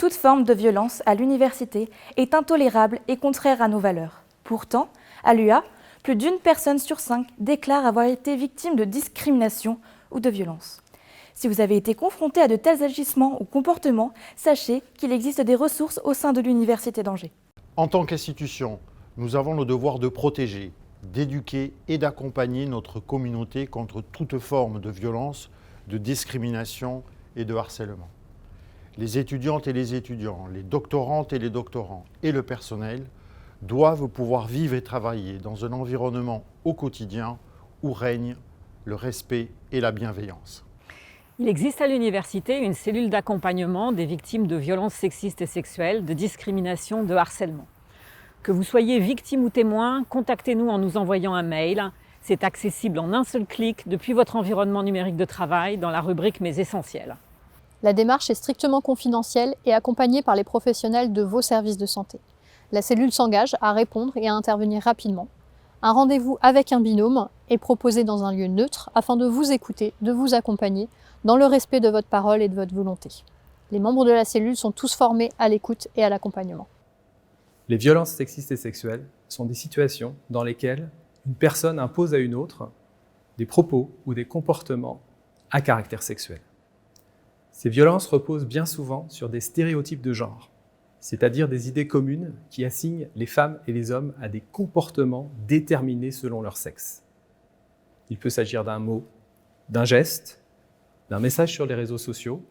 Toute forme de violence à l'université est intolérable et contraire à nos valeurs. Pourtant, à l'UA, plus d'une personne sur 5 déclare avoir été victime de discrimination ou de violence. Si vous avez été confronté à de tels agissements ou comportements, sachez qu'il existe des ressources au sein de l'Université d'Angers. En tant qu'institution, nous avons le devoir de protéger, d'éduquer et d'accompagner notre communauté contre toute forme de violence, de discrimination et de harcèlement. Les étudiantes et les étudiants, les doctorantes et les doctorants et le personnel doivent pouvoir vivre et travailler dans un environnement au quotidien où règne le respect et la bienveillance. Il existe à l'université une cellule d'accompagnement des victimes de violences sexistes et sexuelles, de discrimination, de harcèlement. Que vous soyez victime ou témoin, contactez-nous en nous envoyant un mail. C'est accessible en un seul clic depuis votre environnement numérique de travail dans la rubrique « Mes essentiels ». La démarche est strictement confidentielle et accompagnée par les professionnels de vos services de santé. La cellule s'engage à répondre et à intervenir rapidement. Un rendez-vous avec un binôme est proposé dans un lieu neutre afin de vous écouter, de vous accompagner dans le respect de votre parole et de votre volonté. Les membres de la cellule sont tous formés à l'écoute et à l'accompagnement. Les violences sexistes et sexuelles sont des situations dans lesquelles une personne impose à une autre des propos ou des comportements à caractère sexuel. Ces violences reposent bien souvent sur des stéréotypes de genre, c'est-à-dire des idées communes qui assignent les femmes et les hommes à des comportements déterminés selon leur sexe. Il peut s'agir d'un mot, d'un geste, d'un message sur les réseaux sociaux,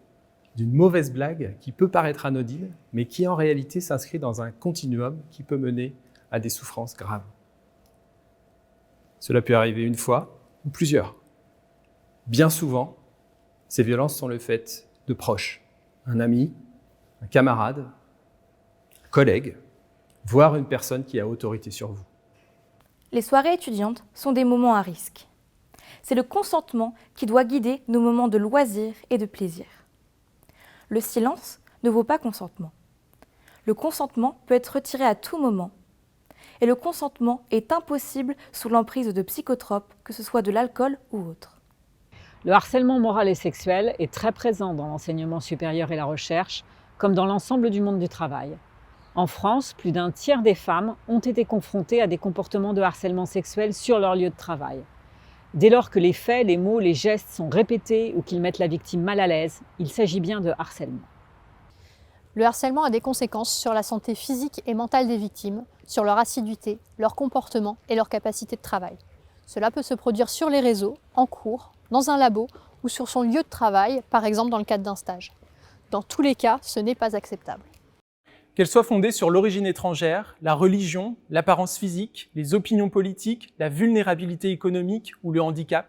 d'une mauvaise blague qui peut paraître anodine, mais qui en réalité s'inscrit dans un continuum qui peut mener à des souffrances graves. Cela peut arriver une fois ou plusieurs. Bien souvent, ces violences sont le fait de proches, un ami, un camarade, un collègue, voire une personne qui a autorité sur vous. Les soirées étudiantes sont des moments à risque. C'est le consentement qui doit guider nos moments de loisirs et de plaisir. Le silence ne vaut pas consentement. Le consentement peut être retiré à tout moment. Et le consentement est impossible sous l'emprise de psychotropes, que ce soit de l'alcool ou autre. Le harcèlement moral et sexuel est très présent dans l'enseignement supérieur et la recherche, comme dans l'ensemble du monde du travail. En France, plus d'un tiers des femmes ont été confrontées à des comportements de harcèlement sexuel sur leur lieu de travail. Dès lors que les faits, les mots, les gestes sont répétés ou qu'ils mettent la victime mal à l'aise, il s'agit bien de harcèlement. Le harcèlement a des conséquences sur la santé physique et mentale des victimes, sur leur assiduité, leur comportement et leur capacité de travail. Cela peut se produire sur les réseaux, en cours, dans un labo ou sur son lieu de travail, par exemple dans le cadre d'un stage. Dans tous les cas, ce n'est pas acceptable. Qu'elle soit fondée sur l'origine étrangère, la religion, l'apparence physique, les opinions politiques, la vulnérabilité économique ou le handicap,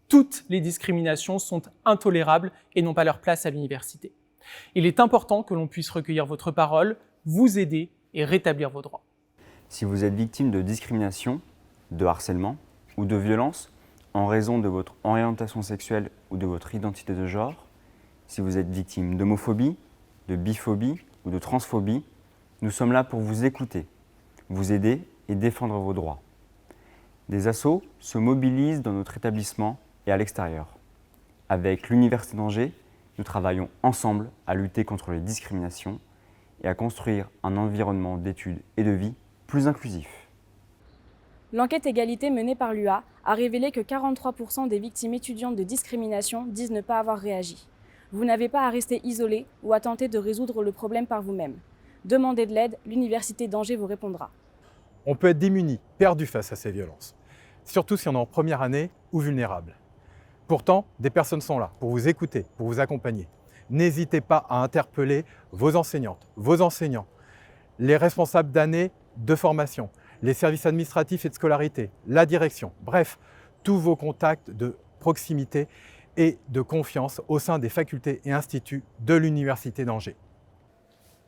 toutes les discriminations sont intolérables et n'ont pas leur place à l'université. Il est important que l'on puisse recueillir votre parole, vous aider et rétablir vos droits. Si vous êtes victime de discrimination, de harcèlement ou de violence en raison de votre orientation sexuelle ou de votre identité de genre, si vous êtes victime d'homophobie, de biphobie ou de transphobie, nous sommes là pour vous écouter, vous aider et défendre vos droits. Des assos se mobilisent dans notre établissement et à l'extérieur. Avec l'Université d'Angers, nous travaillons ensemble à lutter contre les discriminations et à construire un environnement d'études et de vie plus inclusif. L'enquête égalité menée par l'UA a révélé que 43% des victimes étudiantes de discrimination disent ne pas avoir réagi. Vous n'avez pas à rester isolé ou à tenter de résoudre le problème par vous-même. Demandez de l'aide, l'Université d'Angers vous répondra. On peut être démuni, perdu face à ces violences, surtout si on est en première année ou vulnérable. Pourtant, des personnes sont là pour vous écouter, pour vous accompagner. N'hésitez pas à interpeller vos enseignantes, vos enseignants, les responsables d'année de formation, les services administratifs et de scolarité, la direction, bref, tous vos contacts de proximité et de confiance au sein des facultés et instituts de l'Université d'Angers.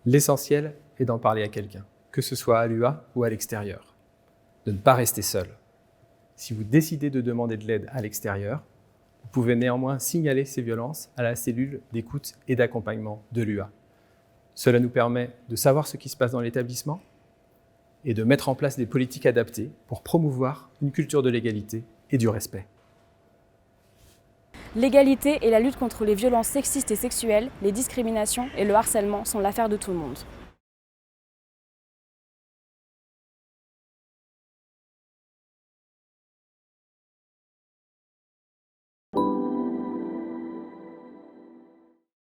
L'essentiel est d'en parler à quelqu'un, que ce soit à l'UA ou à l'extérieur. De ne pas rester seul. Si vous décidez de demander de l'aide à l'extérieur, vous pouvez néanmoins signaler ces violences à la cellule d'écoute et d'accompagnement de l'UA. Cela nous permet de savoir ce qui se passe dans l'établissement et de mettre en place des politiques adaptées pour promouvoir une culture de l'égalité et du respect. L'égalité et la lutte contre les violences sexistes et sexuelles, les discriminations et le harcèlement sont l'affaire de tout le monde.